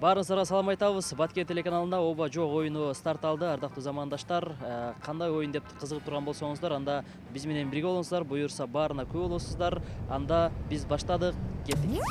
Баарыңыздарга салам айтабыз. Баткен телеканалында Оба жок ойыны старт алды. Ардактуу замандаштар, кандай ойын деп кызыгып турган болсоңуздар, анда биз менен бирге болуңуздар. Буюрса баарына күбө болосуздар. Анда биз баштадык. Кеттик.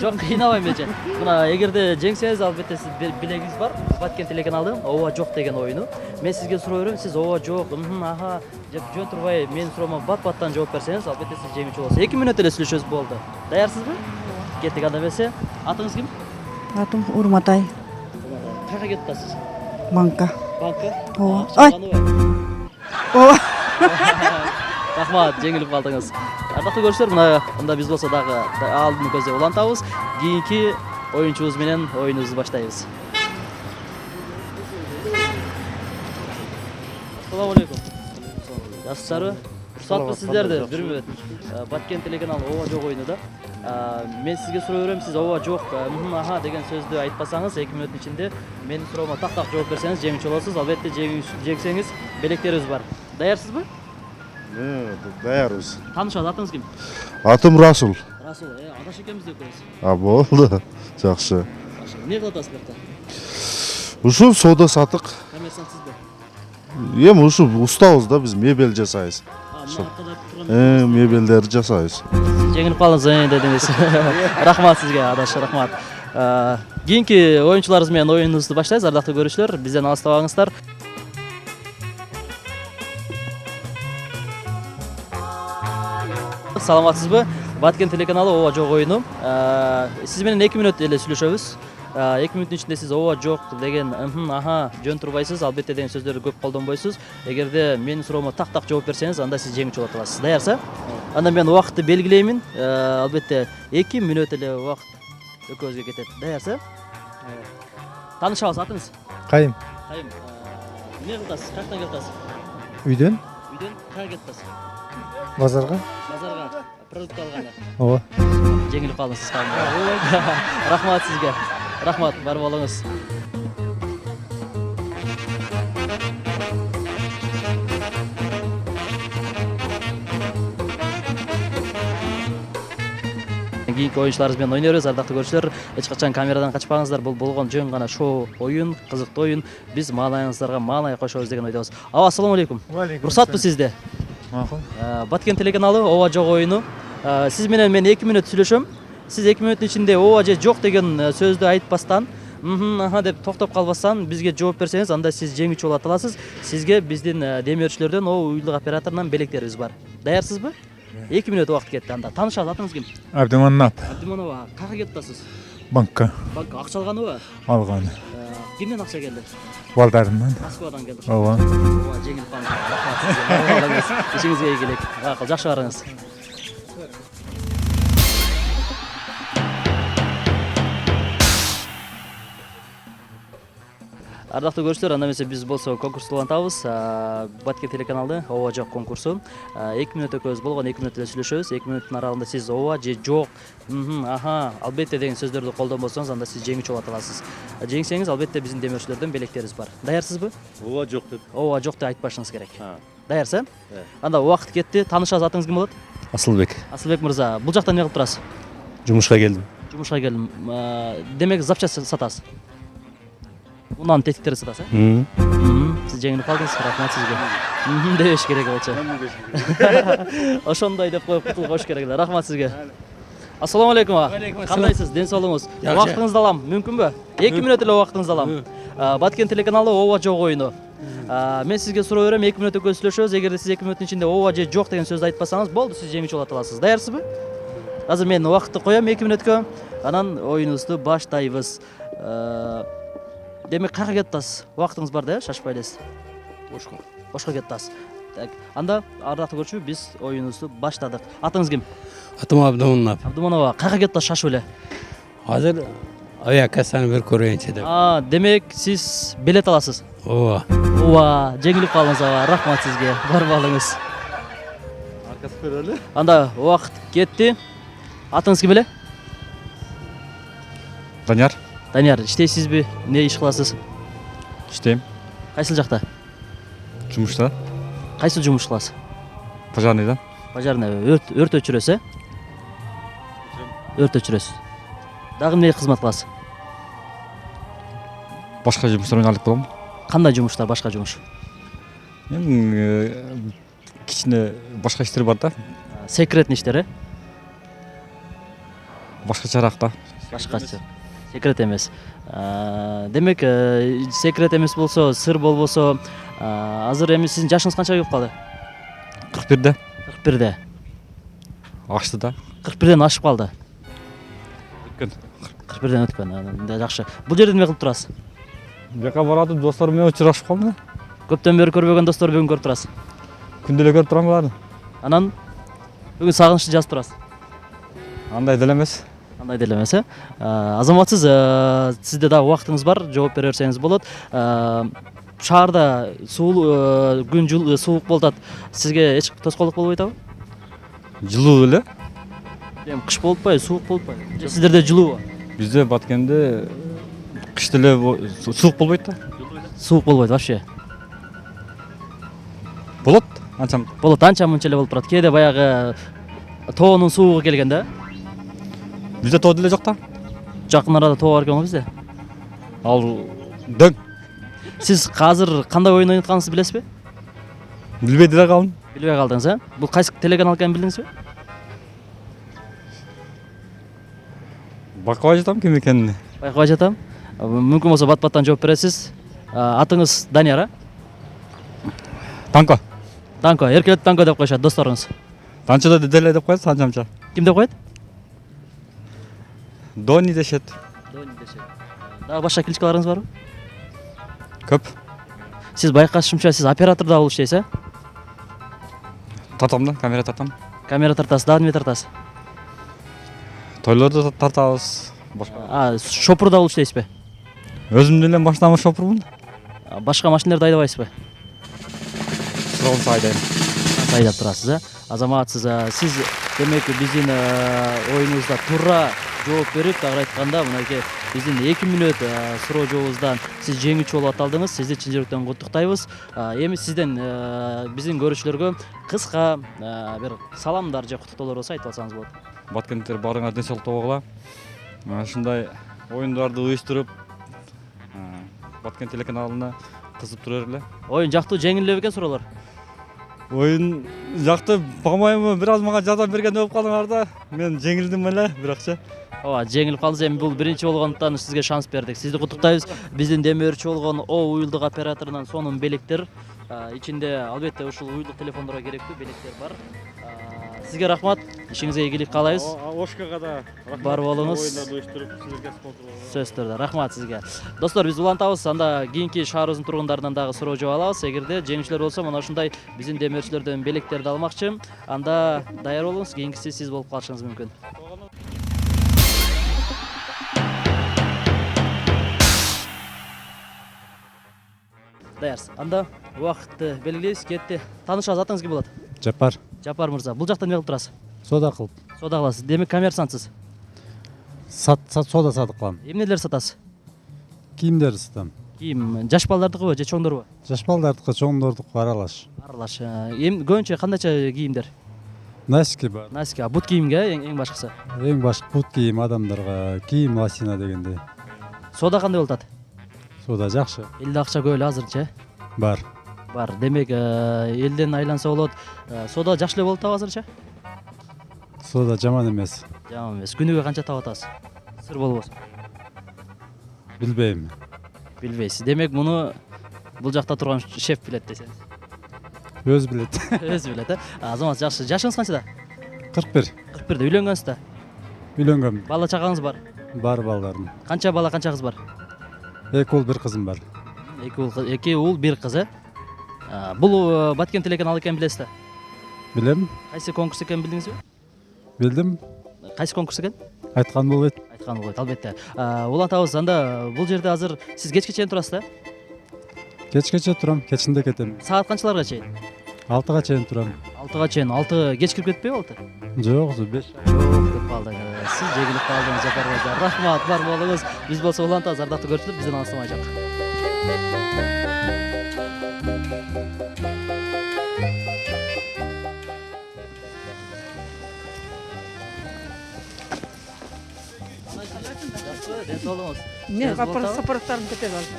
Жок, кыйнабайм эже. Мына эгерде жеңсеңиз, албетте сиз билегиңиз бар. Баткен телеканалдын Ооба жок деген оюну. Мен сизге суроо берем, сиз Ооба жок, аха деп жөн турбай менин суроомо бат-баттан жооп берсеңиз, албетте сиз жеңүүчү болосуз. 2 мүнөт эле сүйлөшөбүз болду. Даярсызбы? Кеттик анда эмесе. Атыңыз ким? Атым Урматай. Кайга кетип атасыз? Банка. Банка? Ооба. Ой. Ооба. Рахмат, жеңилип калдыңыз. Ардактуу көрүүчүлөр, мына анда биз болсо дагы алдын көздөп улантабыз. Кийинки оюнчубуз менен оюнубузду баштайбыз. Ассаламу алейкум. Жакшысыздарбы? Уруксатпы сиздерди? 1 мүнөт. Баткен телеканалы Ооба жок оюну да. Мен сизге суроо берем, сиз Ооба жок, аха деген сөздү айтпасаңыз, 2 мүнөттүн ичинде менин суроомо так-так жооп берсеңиз жеңүүчү болосуз. Албетте жеңсеңиз белектерибиз бар. Даярсызбы? Даярбыз. Таанышат, атыңыз ким? Атым Расул. Расул, адаш экенбиз деп коебуз. Болду. Жакшы. Эмне кылып атасыз бу жерде? Ушу соода сатык. Коммерсантсызбы? Эми ушу устабыз да, биз мебель жасайбыз. Мына аркада турган Мебелдерди жасайбыз. жеңилип калдыңыз дедиңиз. Рахмат сизге, адаш, рахмат. Кийинки оюнчуларыбыз менен оюнубузду баштайбыз, ардактуу көрүүчүлөр. Бизден алыстабаңыздар. Саламатсызбы? Баткен телеканалы Ооба жок оюну. Сиз менен 2 мүнөт эле сүйлөшөбүз. 2 мүнөттүн ичинде сиз Ооба жок деген, аха, жөн турбайсыз, албетте деген сөздөрдү көп колдонбойсуз. Эгерде менин суроомо так-так жооп берсеңиз, анда сиз жеңүүчү болот аласыз. Даярсыз? Анда мен убакытты белгилеймин. Албетте 2 мүнөт эле убакыт экөөбүзгө кетет. Даярсыз? Таанышабыз, атыңыз? Кайым. Кайым. Эмне кылып атасыз? Каяктан келип атасыз? Үйдөн Үйдөн каяга кетип атасыз? базарга. Базарга продукт алганда. Ооба. Жеңилип калдыңыз. Рахмат сизге. Рахмат, бар болуңуз. Кийинки оюнчуларыбыз менен ойнойбуз, ардактуу көрүүчүлөр. Эч качан камерадан качпаңыздар. Бул болгон жөн гана шоу оюн, кызыктуу оюн. Биз маанайыңыздарга маанай кошобуз деген ойдобуз. Ассаламу алейкум. Уруксатпы сизде? Макул. Баткен телеканалы Ооба жок оюну. Сиз менен мен 2 мүнөт сүйлөшөм. Сиз 2 мүнөттүн ичинде Ооба же жок деген сөздү айтпастан, аха деп токтоп калбастан бизге жооп берсеңиз, анда сиз жеңүүчү болот аласыз. Сизге биздин демөөрчүлөрдөн, уюлдук операторунан белектерибиз бар. Даярсызбы? 2 мүнөт убакыт кетти анда. Таанышабыз, атыңыз ким? Абдыманап. Абдыманова, каяга кетип атасыз? Банка. Банка акча алганыбы? Алганы. Кимден акча келди? Балдарымдан. Москвадан келди. Ооба. Жеңилип калдыңыз. Ишиңизге ийгилик. Жакшы барыңыз. Ардактуу көрүүчүлөр, анда эмесе биз болсо конкурсту улантабыз. Баткен телеканалды Ооба жок конкурсу. 2 мүнөт экөөбүз болгон, 2 мүнөт эле сүйлөшөбүз. 2 мүнөттүн аралыгында сиз Ооба же жок, аха, албетте деген сөздөрдү колдонбосоңуз, анда сиз жеңүүчү болот аласыз. Жеңсеңиз, албетте биздин демөөрчүлөрдөн белектерибиз бар. Даярсызбы? Ооба жок деп. Ооба жок деп айтпашыңыз керек. Даярсыз? Анда убакыт кетти. Таанышабыз, атыңыз ким болот? Асылбек. Асылбек мырза, бул жакта эмне кылып турасыз? Жумушка келдим. Жумушка келдим. Демек запчасть сатасыз. Унан тетиктерди сатасыз? Сиз жеңилип калдыңыз. Рахмат сизге. Дебеш керек болчу. Ошондой деп коюп кутулуп коюш керек эле. Рахмат сизге. Ассаламу алейкум. Кандайсыз? Ден соолугуңуз? Убактыңызды алам, мүмкүнбү? 2 мүнөт эле убактыңызды алам. Баткен телеканалы Ооба жок оюну. Мен сизге суроо берем, 2 мүнөт экөөбүз сүйлөшөбүз. Эгерде сиз 2 мүнөттүн ичинде Ооба же жок деген сөздү айтпасаңыз, болду, сиз жеңүүчү болот аласыз. Даярсызбы? Азыр мен убакытты коем 2 мүнөткө. Анан оюнубузду баштайбыз. Демек каяга кетип атасыз? Убактыңыз бар да, шашпай элесиз. Ошко кетип атасыз. Так, анда ардактуу көрүүчү, биз оюнубузду баштадык. Атыңыз ким? Атым Абдыманап. Абдыманова, каяга кетип атасыз шашып эле? Азыр авиакассаны бір көрейінші деп. Демек сиз билет аласыз. Ооба. Ооба, жеңилип калдыңыз аба. Рахмат сизге. Барып алыңыз. Анда убакыт кетти. Атыңыз ким эле? Данияр. Данияр, иштейсизби? Не иш кыласыз? Иштейм. Кайсыл жакта? Жумушта. Кайсыл жумуш кыласыз? Пожарныйда. Пожарный өрт өчүрөсүз, Өрт өчүрөсүз. Дагы эмне кызмат кыласыз? Башка жумуштарга алып болом. Кандай жумуштар, башка жумуш? Эми кичине башка иштер бар да. Секретный иштер, Башкачараак да. Башкача. Секрет эмес. Демек, секрет эмес болсо, сыр болбосо, азыр эми сиздин жашыңыз канчага келип калды? 41-де. 41-де. Ашты да. 41-ден ашып калды. Өткөн. 41-ден өткөн. Жакшы. Бул жерде эмне кылып турасыз? Жака баратып досторум менен учурашып калдым. Көптөн бери көрбөгөн достор бүгүн көрүп турасыз. Күндө эле көрүп турам буларды. Анан бүгүн сагынычты жазып турасыз. Андай деле эмес. Андай деле эмес, Азаматсыз, сизде дагы убактыңыз бар, жооп бере берсеңиз болот. Шаарда күн суук болуп атат. Сизге эч тоскоолдук болбойт абы? Жылуу эле. Эми кыш болуп атпайбы, суук болуп атпайбы? Же сиздерде жылуубу? Бизде Баткенде кыш деле суук болбойт да. Суук болбойт вообще. Болот, анча. Болот, анча мынча эле болуп турат. Кээде баягы тоонун суугу келген да. Бизде тоо деле жок да. Жакын арада тоо бар экен го бизде. Ал дөң. Сиз азыр кандай оюн ойноп атканыңызды билесизби? Билбей деле калдым. Билбей калдыңыз, Бул кайсы телеканал экенин билдиңизби? Бакабай жатам ким экенин. Байкабай жатам. Мүмкүн болсо бат-баттан жооп бересиз. Атыңыз Данияр, Танко. Данко, эркелет Данко деп коюшат досторуңуз. Танчо да деле деп коет, анчамча. Ким деп коет? Дони дешет. Дагы башка кличкаларыңыз барбы? Көп. Сиз байкашымча сиз оператор да болуп иштейсиз, Тартам да, камера тартам. Камера тартасыз, дагы неме тартасыз? Тойлорду тартабыз. Башка. Шопур да болуп иштейсизби? Өзүм деле машинамы шопурмун. Башка машиналарды айдабайсызбы? Суралса айдайм. Айдап турасыз, Азаматсыз, сиз демек биздин оюнубузда туура жооп берип, тагыраак айтканда, мынакей биздин 2 мүнөт суроо жообуздан сиз жеңүүчү болуп аталдыңыз. Сизди чын жүрөктөн куттуктайбыз. Эми сизден биздин көрүүчүлөргө кыска бир саламдар же куттуктоолор болсо айтып алсаңыз болот. Баткенттер барыңар денсаулык табагыла. Ушундай оюндарды уюштуруп, Баткен телеканалына кызып тура эле. Оюн жактуу, жеңил эле экен суроолор. Оюн жакты, по-моему, бир аз мага жардам бергендей болуп калдыңар да. Мен жеңилдим эле, бирокчу. Ооба, жеңилип калдыңыз. Эми бул биринчи болгондуктан сизге шанс бердик. Сизди куттуктайбыз. Биздин демөөрчү болгон уюлдук операторунан сонун белектер ичинде албетте ушул уюлдук телефондорго керектүү белектер бар. Сизге рахмат. Ишиңизге ийгилик каалайбыз. Ошкага да рахмат. Бар болуңуз. Оюндарды уюштуруп, силерге спонсор болгон. Сөз түрдө рахмат сизге. Достор, биз улантабыз. Анда кийинки шаарыбыздын тургундарынан дагы суроо жооп алабыз. Эгерде жеңүүчүлөр болсо, мына ушундай биздин демөөрчүлөрдөн белектерди алмакчы. Анда даяр болуңуз. Кийинкиси сиз болуп калышыңыз мүмкүн. Даярсыз. Анда убакытты белгилейбиз, кетти. Таанышабыз, атыңыз ким болот? Жапар. Жапар мырза. Бул жакта эмне кылып турасыз? Сода кылып. Сода кыласыз. Демек коммерсантсыз. Сода сатып кылам. Эмнелер сатасыз? Кийимдер сатам. Кийим жаш балдардыкыбы же чоңдорбу? Жаш балдардыкы, чоңдордуку аралаш. Аралаш. Көбүнчө кандайча кийимдер? Носки бар. Носки, бут кийимге эң башкысы. Эң башкы бут кийим адамдарга, кийим лосина дегенде. Сода кандай болуп атат? Сода жакшы. Элде акча көп эле азырчы? Бар. Бар. Демек элден айланса болот. Сода жакшы эле болуп атабы азырчы? Сода жаман эмес. Жаман эмес. Күнүгө канча таап атасыз? Сыр болбосун. Билбейм. Билбейсиз. Демек муну бул жакта турган шеф билет десеңиз. Өз билет. Өзү билет, Азамат жакшы. Жашыңыз канчада? 41. 41. Үйлөнгөнсүз да? Үйлөнгөм. Бала чагаңыз бар? Бар балдарым. Канча бала, канча кыз бар? 2 уул, 1 кызым бар. 2 уул, 1 кызы. Бул Баткен телеканалы экенин билесиз да? Билем. Кайсы конкурс экенин билдиңизби? Билдим. Кайсы конкурс экен? Айткан болбойт. айтканы болот албетте. Улан атабыз, анда бул жерде азыр сиз кечке чейин турасыз да? Кечкече турам, кечинде кетем. Саат канчаларга чейин? 6-га чейин турам. 6-га чейин. 6 кеч кирип кетпейби 6? Жок, 5. Жок деп калдыңыз. Сиз жегилип калдыңыз, Жапар мырза. Рахмат, бар болуңуз. Биз болсо улан атабыз, ардактуу көрүүчүлөр, бизден алыстамай жок. Ден соолугуңуз. Мен Сапар- сапараттарым кетеп алды.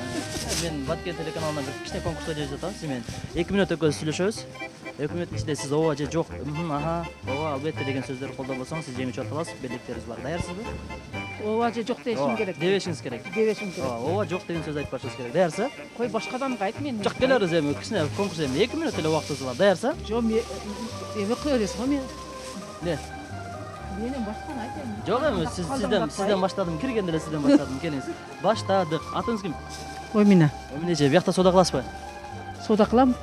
Мен Баткен телеканалынан бир кичине конкурс өтүп жатам. Сиз менен 2 мүнөт экөөбүз сүйлөшөбүз. 2 мүнөттүн ичинде сиз ооба же жок, аха, ооба, албетте деген сөздөрдү колдонбосоңуз сиз жеңүүчү боло аласыз. Белектериңиз бар. Даярсызбы? Ооба же жок дешим керек. Дебешиңиз керек. Дебешим керек. Ооба, жок деген сөз айтып барышыңыз керек. Даярсыз? Кой башка адамга айт мен. Жок, келебиз эми кичине конкурс эми 2 мүнөт эле убактыбыз бар. Даярсыз? Жок, эме кыла бересиң го мен. Не? Менен башканы айт эми. Жок эми сизден баштадым. Киргенде эле сизден баштадым. Келиңиз. Баштадык. Атыңыз ким? Ой мина. Эмнече, биякта соода кыласызбы? Соода кылам.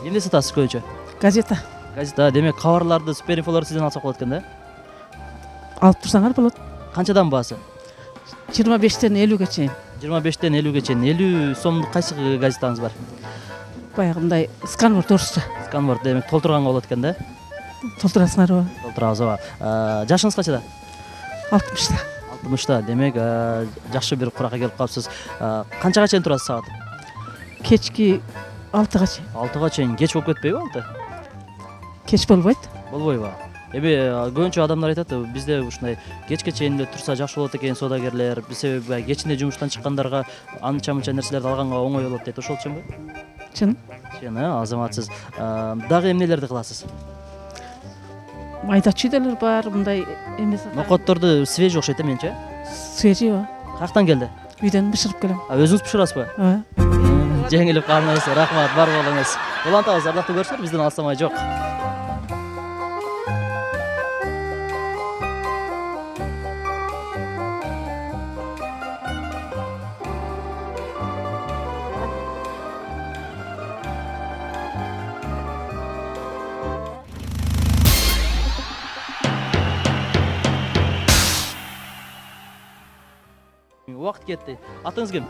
Эмне сатасыз көбүнчө? Газета. Газета, демек кабарларды, супер инфолорду сизден алсак болот экен да? Алып турсаңар болот. Канчадан баасы? 25тен 50ге чейин. 25-тен 50-ге чейин. 50 сомдук кайсы газетаңыз бар? Баягындай сканворд орусча. Сканворд, демек толтурганга болот экен да? Толтурасыңарбы? Толтурабыз ооба. Жашыңыз канчада? 60та. 60та. Демек жакшы бир куракка келип калыпсыз. Канчага чейин турасыз саат? Кечки 6га чейин. 6га чейин. Кеч болуп кетпейби 6? Кеч болбойт. Болбойбу? Эми көбүнчө адамдар айтат, бизде ушундай кечке чейин эле турса жакшы болот экен соодагерлер. Себеби кечинде жумуштан чыккандарга анча-мынча нерселерди алганга оңой болот дейт. Ошол үчүнбү? Чын. Чын, азаматсыз. Дагы эмнелерди кыласыз? Майда чүйдөлөр бар, мындай эмес. Нокотторду свежий окшойт менче. Свежий ба? Каяктан келди? Үйдөн бышырып келем. Өзүңүз бышырасызбы? Жеңилип калдыңыз. Рахмат, бар болуңуз. Улан атабыз, ардактуу көрүүчүлөр, бизден алыстамай жок. Убакыт кетти. Атыңыз ким?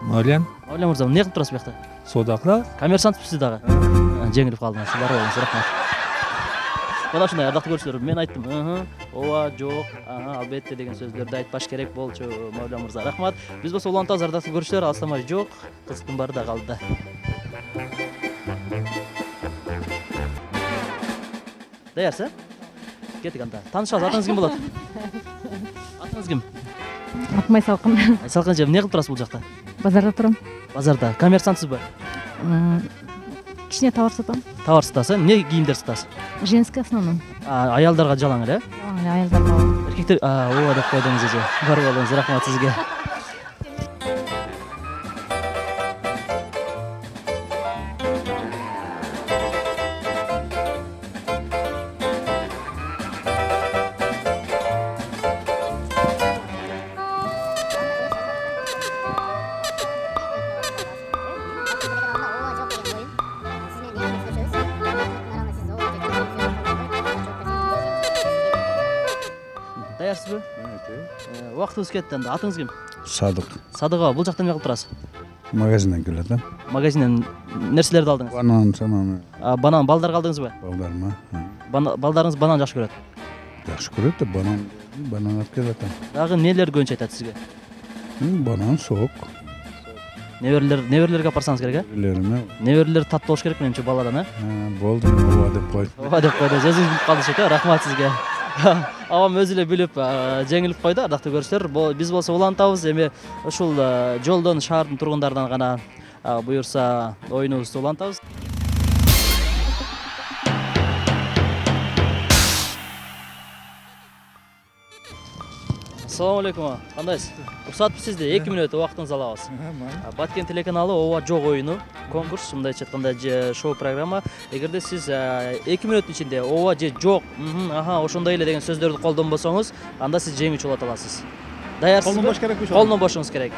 Мавлян, Мавлян мырза, эмне кылып турасыз биякта? соода кылабыз. Коммерсантпыз сиз дагы. Жеңилип калдыңыз. Бар болуңуз, рахмат. Мына ушундай ардактуу көрүүчүлөр, мен айттым, ооба, жок, албетте деген сөздөрдү айтпаш керек болчу, Мавлян мырза. Рахмат. Биз болсо улан атабыз, ардактуу көрүүчүлөр, алыстамай жок. Кызыктын баары да калды да. Даярсыз? Кеттик анда. Таанышабыз, атыңыз ким болот? Атыңыз ким? Атмай салкын. Салкын же, эмне кылып турасыз бул жакта? Базарда турам. Базарда. Коммерсантсызбы? Кичине товар сатам. Товар сатасыз? Эмне кийимдер сатасыз? Женский основном. Аялдарга жалаң эле? Аялдарга. Эркектер, ооба деп койдуңуз эже. Бар болуңуз, рахмат сизге. Даярсызбы? Убактыбыз кетти анда. Атыңыз ким? Садык. Садык ага, бул жакта эмне кылып турасыз? Магазинден келет, Магазинден нерселерди алдыңыз? Банан, саман, Банан, балдарга алдыңызбы? балдарма. Балдарыңыз банан жакшы көрөт. Жакшы көрөт да банан алып келет. Дагы нелер көбүнчө айтат сизге? Банан, сок. Неберлерге апарсаңыз керек, Билериме. Неберлер таттуу болуш керек менимче баладан, Болду, ооба деп кой. Ооба деп койду. Өзүңүз билип калдыңыз, рахмат сизге. Авам өзү эле билип жеңилип койду, ардактуу көрүүчүлөр. Биз болсо улан атабыз, эми ушул жолдон шаардын тургундарынан гана буюрса оюнубузду улантабыз. Assalamu алейкум. Кандайсыз? Уруксатпы сизди 2 мүнөт убактыңызды алабыз. Баткен телеканалы ооба жок оюну конкурс, мындайча айтканда шоу программа. Эгерде сиз 2 мүнөттүн ичинде ооба же жок, ошондой эле деген сөздөрдү колдонбосоңуз, анда сиз жеңүүчү боло аласыз. Даярсызбы? Колдонбош керекпи? Колдон бошуңуз керек.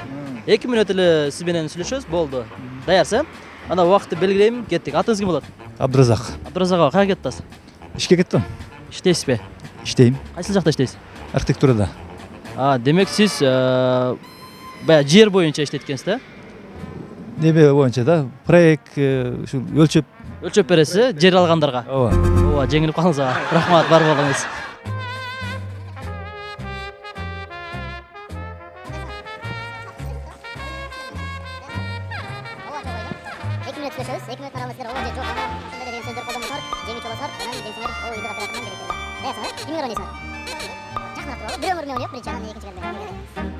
2 мүнөт эле сиз менен сүйлөшөбүз, болду. Даярсыз? Анда убакытты белгилейм, кеттик. Атыңыз ким болот? Абдыразак. Абдыразак ага, каяка кеттиңиз? Ишке кеттим. Иштейсизби? Иштейм. Кайсыл жакта иштейсиз? Архитектурада. Демек сиз баягы жер боюнча иштеткенсиз да? Неме боюнча да проект ушул Өлчөп бересиз, жер алгандарга. ооба Жеңилип калыңыз ага. Рахмат, бар болуңуз.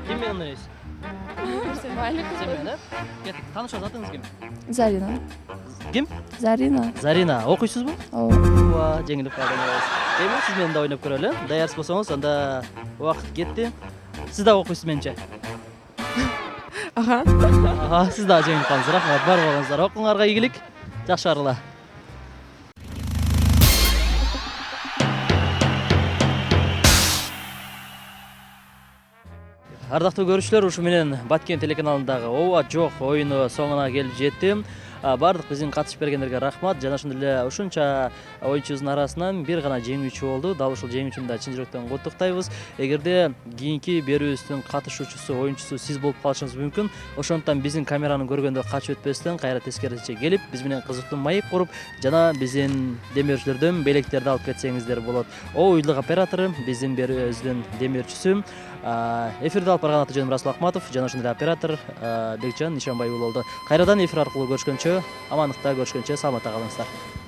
Ким менен ойнойсуз? Сен менен, э? Кеттик. Таанышабыз, атыңыз ким? Зарина. Ким? Зарина. Зарина. Окуйсузбу? Ооба. Жеңилип калдыңыз. Эми сиз менен да ойноп көрөлү. Даярсыз болсоңуз, анда убакыт кетти. Сиз да окуйсуз менче. Аха. Сиз да жеңилип калдыңыз. Рахмат, бар болуңуздар. Окууңарга ийгилик. Жакшы арыла. Ардактуу көрүүчүлөр, ушу менен Баткен телеканалындагы ооба жок оюну соңуна келип жетти. Бардык биздин катышып бергендерге рахмат. Жана ошондой эле ушунча оюнчубуздун арасынан бир гана жеңүүчү болду. Дал ушул жеңүүчүнү да чын жүрөктөн куттуктайбыз. Эгерде кийинки берүүбүздүн катышуучусу, оюнчусу сиз болуп калышыңыз мүмкүн. Ошондуктан биздин камераны көргөндө качып өтпөстөн кайра тескерисинче келип, биз менен кызыктуу маек куруп, жана биздин демөөрчүлөрдөн белектерди алып кетсеңиздер болот. Уюлдук оператору, биздин берүүбүздүн демөөрчүсү. Эфирди алып барган аты-жөнүм Расул Акматов, жана ошондой оператор Бекжан Нишанбай уулу болду. Кайрадан эфир аркылуу көрүшкөнчө, амандыкта көрүшкөнчө саламатта калыңыздар.